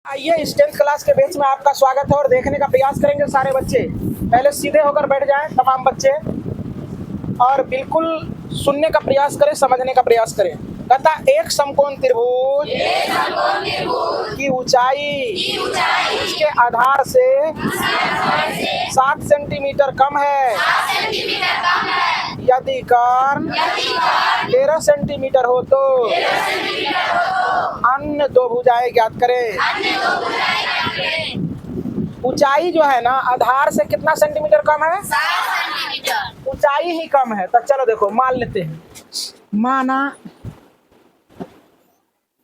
आइए इस 10th class के बेंच में आपका स्वागत है और देखने का प्रयास करेंगे सारे बच्चे। पहले सीधे होकर बैठ जाएं तमाम बच्चे और बिल्कुल सुनने का प्रयास करें, समझने का प्रयास करें। कहता एक समकोण त्रिभुज की ऊंचाई उसके आधार से 7 सेंटीमीटर कम है यदि कर्ण 13 सेंटीमीटर हो तो अन्य दो भुजाएं ज्ञात करें। ऊंचाई जो है ना आधार से कितना सेंटीमीटर कम है? 7 सेंटीमीटर। ऊंचाई ही कम है। तो चलो देखो मान लेते हैं।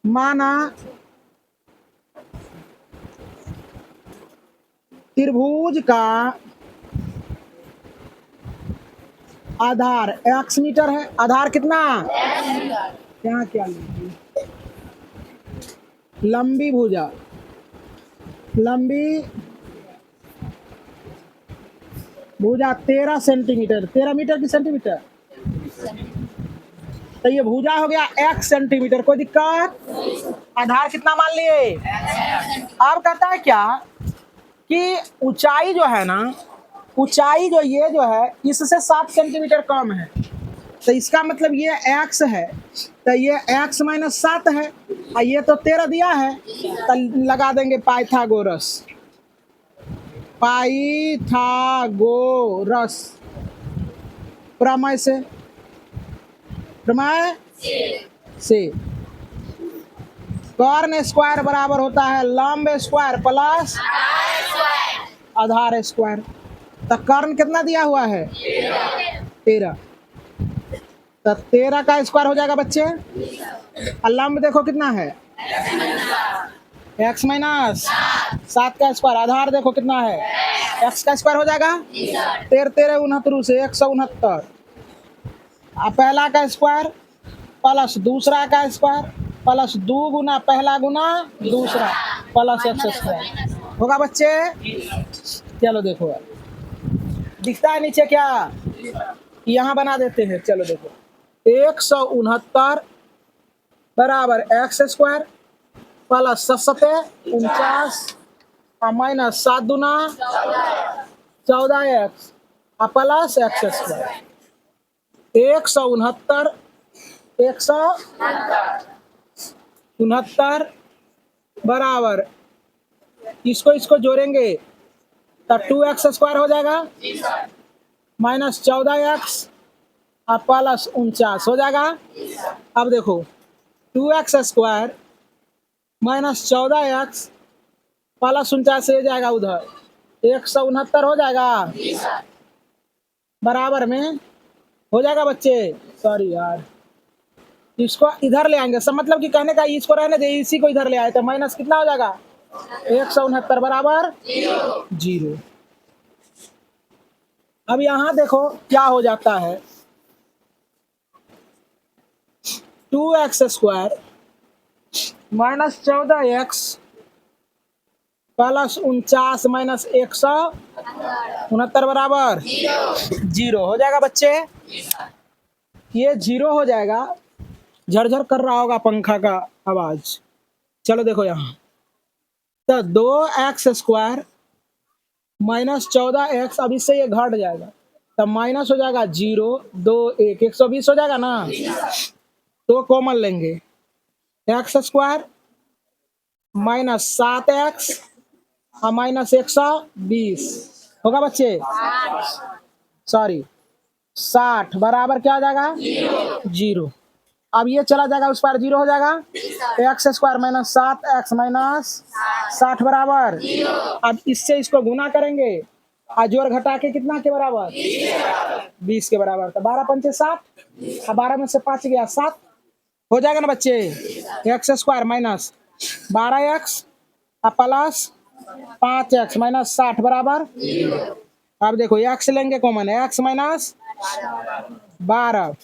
माना त्रिभुज का आधार x मीटर है। आधार कितना? यहाँ क्या लिखी? लंबी भुजा, लंबी भुजा 13 सेंटीमीटर। 13 मीटर की सेंटीमीटर, तो ये भुजा हो गया x सेंटीमीटर। कोई दिक्कत? आधार कितना मान लिए? अब कहता है क्या कि ऊंचाई जो है ना, ऊंचाई जो ये जो है इससे 7 सेंटीमीटर कम है। तो इसका मतलब ये x है, तो ये x माइनस 7 है और ये तो 13 दिया है। तो लगा देंगे पाइथागोरस। प्रमेय से कर्ण स्क्वायर बराबर होता है लंब स्क्वायर प्लस आधार स्क्वायर। तो कर्ण कितना दिया हुआ है? 13। तो 13 का स्क्वायर हो जाएगा बच्चे। और लंब देखो कितना है? x माइनस 7 का स्क्वायर। आधार देखो कितना है? x का स्क्वायर हो जाएगा 13 13 69 से 169। पहला का स्क्वायर प्लस दूसरा का स्क्वायर प्लस 2 गुना पहला गुना दूसरा प्लस x स्क्वायर होगा बच्चे। चलो देखो दिखता है नीचे क्या? यहाँ बना देते हैं। चलो देखो 169 बराबर x स्क्वायर प्लस 49 माइनस 7 दूना 14x प्लस x स्क्वायर। 169 बराबर इसको जोड़ेंगे तो 2x स्क्वायर हो जाएगा माइनस 14x प्लस 49 हो जाएगा। अब देखो 2x square minus 14x plus 49 से जाएगा उधर 169 हो जाएगा बराबर में हो जाएगा बच्चे। सॉरी यार, इसको इधर ले आएंगे। सब मतलब कि कहने का इसको रहने दे, इसी को इधर ले आए तो माइनस कितना हो जाएगा? 169 बराबर 0। अब यहाँ देखो क्या हो जाता है। 2x square minus 14x plus 49 minus 169 बराबर 0 हो जाएगा बच्चे। ये 0 हो जाएगा। झरझर कर रहा होगा पंखा का आवाज। चलो देखो यहाँ तो 2x स्क्वायर माइनस 14x, अब इससे ये घट जाएगा तो माइनस हो जाएगा 0 2 1 120 हो जाएगा ना। तो कॉमन लेंगे x स्क्वायर माइनस 7x और माइनस 120 होगा बच्चे। सॉरी 60 बराबर क्या हो जाएगा? 0। अब ये चला जाएगा उस पर 0 हो जाएगा। x square minus 7x minus 60 बराबर। अब इससे इसको गुना करेंगे और जोड़ घटा के कितना के बराबर? 20 के बराबर। तो 12 पंचे 60 और 12 में से 5 गया 7 हो जाएगा ना बच्चे। x square minus 12x plus 5x minus 60 बराबर। अब देखो x लेंगे कॉमन, x माइनस 12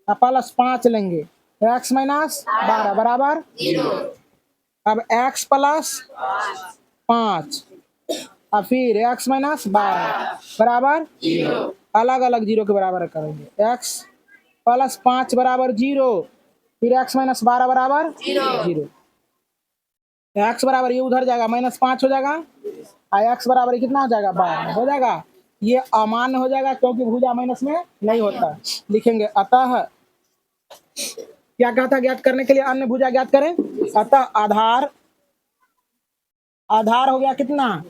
प्लस 5 लेंगे x माइनस 12 बराबर। अब x प्लस 5 और फिर x माइनस 12 बराबर अलग अलग 0 के बराबर करेंगे। x प्लस 5 बराबर 0, फिर x माइनस 12 बराबर 0। एक्स बराबर ये उधर जाएगा -5 हो जाएगा, और एक्स बराबर ये कितना हो जाएगा 12 हो जाएगा। ये अमान्य हो जाएगा क्योंकि भुजा माइनस में नहीं होता। लिखेंगे अतः क्या कहा था ज्ञात करने के लिए अन्य भुजा ज्ञात करें। अतः आधार आधार हो गया कितना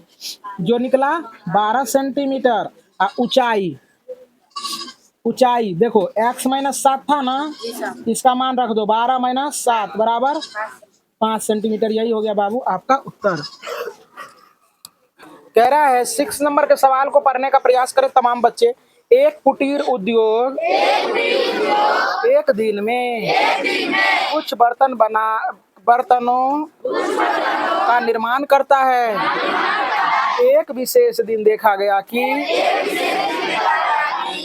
जो निकला 12 सेंटीमीटर। ऊंचाई ऊंचाई देखो x-7 था ना, इसका मान रख दो 12-7 बराबर 5 सेंटीमीटर। यही हो गया बाबू आपका उत्तर। कह रहा है 6 नंबर के सवाल को पढ़ने का प्रयास करें तमाम बच्चे। एक कुटीर उद्योग एक दिन में कुछ बर्तनों का निर्माण करता है। एक विशेष दिन देखा गया कि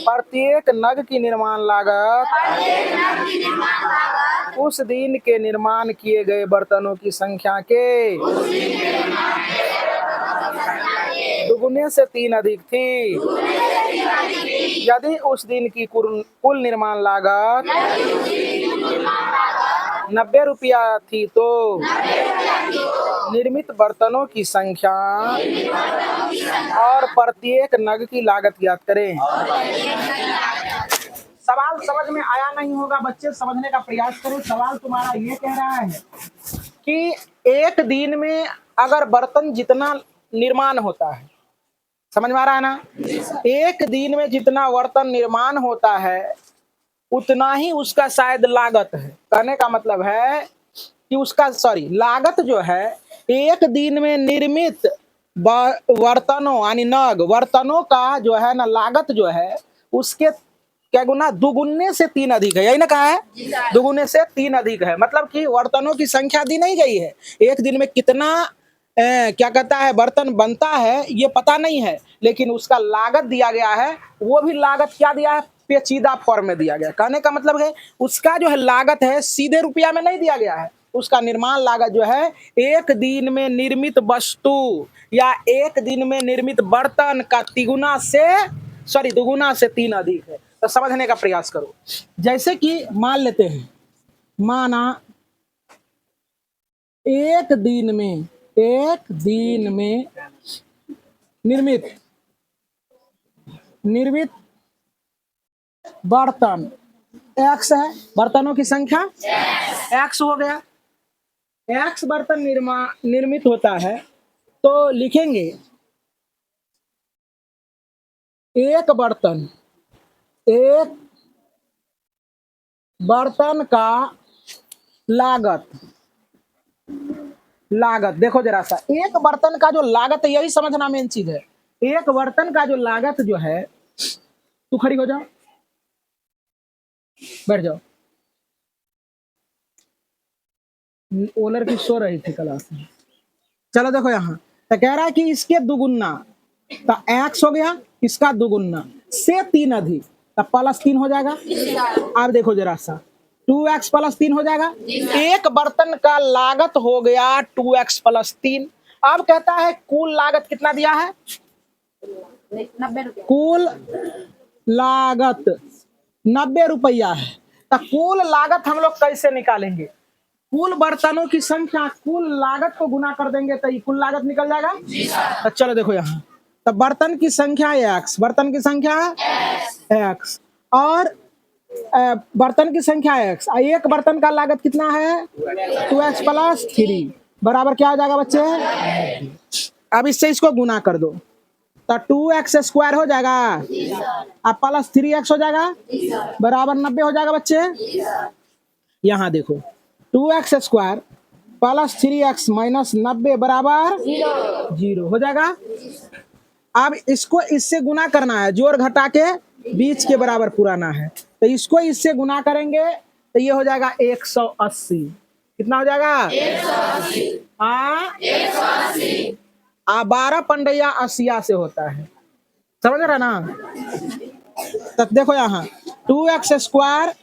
प्रत्येक नग की निर्माण लागत उस दिन के निर्माण किए गए बर्तनों की संख्या के दुगुने से 3 अधिक थी। यदि उस दिन की कुल निर्माण लागत 90 रुपया थी तो निर्मित बर्तनों की संख्या और प्रत्येक नग की लागत ज्ञात करें। सवाल समझ में आया नहीं होगा बच्चे, समझने का प्रयास करें। सवाल तुम्हारा ये कह रहा है कि एक दिन में अगर बर्तन जितना निर्माण होता है, समझ में आ रहा है ना, एक दिन में जितना बर्तन निर्माण होता है उतना ही उसका शायद लागत है। कहने का मतलब है कि उसका लागत जो है एक दिन में निर्मित बर्तनों यानी नग बर्तनों का जो है ना लागत जो है उसके क्या गुना दुगुने से 3 अधिक है। यही ना कहा है, दुगुने से 3 अधिक है। मतलब कि बर्तनों की संख्या दी नहीं गई है, एक दिन में कितना क्या कहता है बर्तन बनता है ये पता नहीं है, लेकिन उसका लागत दिया गया है। वो भी लागत क्या दिया है, पेचीदा फॉर्म में दिया गया। कहने का मतलब है उसका जो है लागत है सीधे रुपया में नहीं दिया गया है। उसका निर्माण लागत जो है एक दिन में निर्मित वस्तु या एक दिन में निर्मित बर्तन का दुगुना से 3 अधिक है। तो समझने का प्रयास करो। जैसे कि मान लेते हैं, माना एक दिन में निर्मित बर्तन x है, बर्तनों की संख्या x हो गया। x बर्तन निर्मित होता है तो लिखेंगे एक बर्तन का लागत देखो जरा सा, एक बर्तन का जो लागत है यही समझना मेन चीज है। एक बर्तन का जो लागत जो है, तू खड़ी हो जाओ, बैठ जाओ, ओनर की सो रही थी क्लास में। चलो देखो यहाँ तो कह रहा है कि इसके दुगुना तो x हो गया, इसका दुगुना से 3 अधिक तो +3 हो जाएगा। अब देखो जरा सा 2x + 3 हो जाएगा। एक बर्तन का लागत हो गया 2x + 3। अब कहता है कुल लागत कितना दिया है, 90 रुपया। कुल लागत 90 रुपया है। तो कुल लागत हम लोग कैसे निकालेंगे, कुल बर्तनों की संख्या कुल लागत को गुना कर देंगे तो कुल लागत निकल जाएगा। तो चलो देखो यहाँ तो बर्तन की संख्या x, बर्तन की संख्या x और बर्तन की संख्या x, एक बर्तन का लागत कितना है 2x + 3 बराबर क्या हो जाएगा बच्चे। अब इससे इसको गुना कर दो तो 2x² हो जाएगा अब +3x हो जाएगा बराबर 90 हो जाएगा बच्चे। यहाँ देखो 2x² + 3x - 90 बराबर 0 हो जाएगा। अब इसको इससे गुना करना है, जोड़ घटा के बीच के बराबर पुराना है, तो इसको इससे गुना करेंगे तो ये हो जाएगा 180। कितना हो जाएगा 180। 12 पंडैया 80 से होता है, समझ रहा ना। तो देखो यहाँ 2x²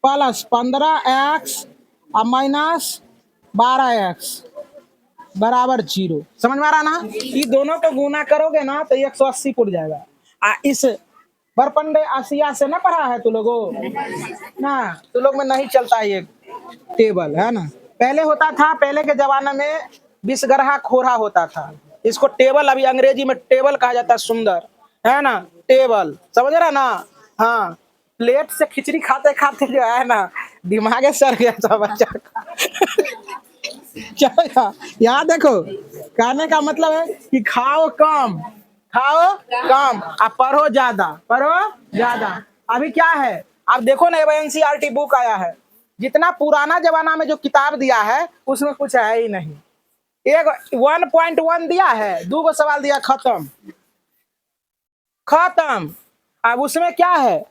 + 15x - 12x बराबर 0, समझ में आ रहा ना। ये दोनों को गुना करोगे ना तो 180 उड़ जाएगा। इस बरपंडे 80 से ना पढ़ा है तू लोगों ना, तू लोग में नहीं चलता ये टेबल है ना। पहले होता था, पहले के जमाने में बिसगरहा खोरा होता था। इसको टेबल, अभी अंग्रेजी में टेबल कहा जाता है, सुंदर है ना, टेबल, समझ रहा ना। हाँ, प्लेट से खिचड़ी खाते खाते जो है ना दिमागे सर गया था बच्चा का। क्या यहाँ देखो, कहने का मतलब है कि खाओ कम, खाओ कम, और पढ़ो ज्यादा, पढ़ो ज्यादा। अभी क्या है, आप देखो ना, एनसीईआरटी बुक आया है, जितना पुराना जमाना में जो किताब दिया है उसमें कुछ है ही नहीं। एक 1.1 दिया है, 2 सवाल दिया, खत्म खत्म। अब उसमें क्या है,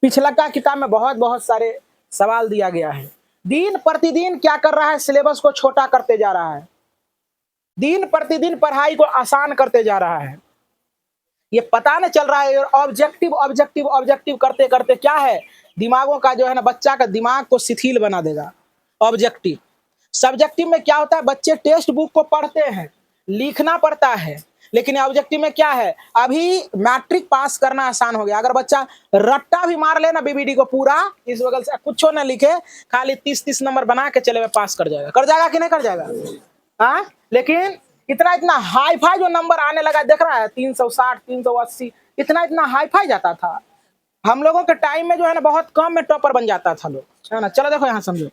पिछला का किताब में बहुत बहुत सारे सवाल दिया गया है। दिन प्रतिदिन क्या कर रहा है, सिलेबस को छोटा करते जा रहा है, दिन प्रतिदिन पढ़ाई को आसान करते जा रहा है। ये पता नहीं चल रहा है, ऑब्जेक्टिव ऑब्जेक्टिव ऑब्जेक्टिव करते करते क्या है, दिमागों का जो है ना, बच्चा का दिमाग को शिथिल बना देगा। ऑब्जेक्टिव, सब्जेक्टिव में क्या होता है, बच्चे टेक्स्ट बुक को पढ़ते हैं, लिखना पड़ता है, लेकिन ऑब्जेक्टिव में क्या है, अभी मैट्रिक पास करना आसान हो गया। अगर बच्चा रट्टा भी मार लेना बीबीडी को पूरा, इस बगल से कुछ ना लिखे, खाली 30-30 नंबर बना के चले, पास कर जाएगा कि नहीं कर जाएगा। हाँ, लेकिन इतना इतना हाई फाई जो नंबर आने लगा, देख रहा है 360 380, इतना इतना हाई फाई जाता था। हम लोगों के टाइम में जो है ना बहुत कम में टॉपर बन जाता था लोग, है ना। चलो देखो यहाँ समझो,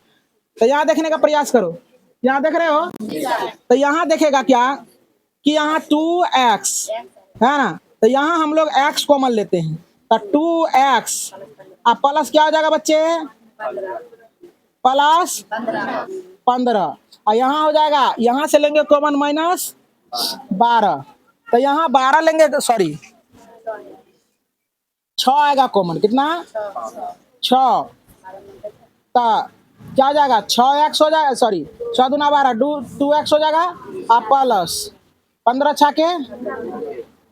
तो यहाँ देखने का प्रयास करो, यहाँ देख रहे हो, तो यहाँ देखेगा क्या कि यहाँ 2x है ना, तो यहाँ हम लोग x कॉमन लेते हैं, तो 2x अब प्लस क्या हो जाएगा बच्चे, प्लस 15, और यहाँ हो जाएगा, यहाँ से लेंगे कॉमन -12, तो यहाँ 12 लेंगे, सॉरी 6 आएगा कॉमन, कितना 6, तो क्या हो जाएगा, 6x हो जाएगा, सॉरी 6 दूना 12, 2x हो जाएगा, आप प्लस 15 6 के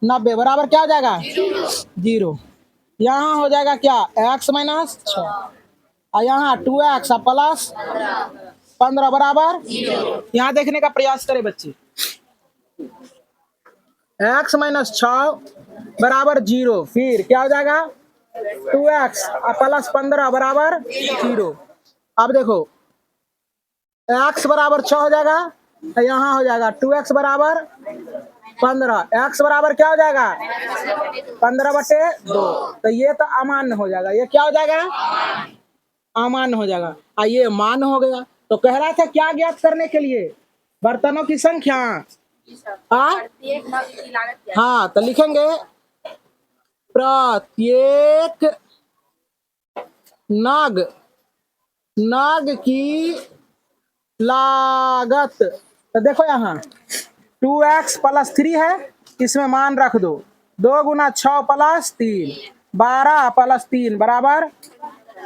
90 बराबर क्या हो जाएगा 0। यहाँ हो जाएगा क्या, x -6, और यहाँ 2x प्लस 15 बराबर। यहाँ देखने का प्रयास करें बच्चे, x -6 बराबर 0, फिर क्या हो जाएगा 2x प्लस 15 बराबर 0। अब देखो x बराबर 6 हो जाएगा, तो यहाँ हो जाएगा 2x बराबर 15, x बराबर क्या हो जाएगा 15/2, तो ये तो अमान्य हो जाएगा, ये क्या हो जाएगा अमान्य हो जाएगा, और ये मान हो गया। तो कह रहा था क्या ज्ञात करने के लिए, बर्तनों की संख्या। हाँ, तो लिखेंगे प्रत्येक नग की लागत। तो देखो यहाँ 2x + 3 है, इसमें मान रख दो, 2 × 6 + 3, 12 + 3 बराबर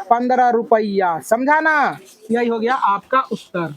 15 रुपया, समझा ना। यही हो गया आपका उत्तर।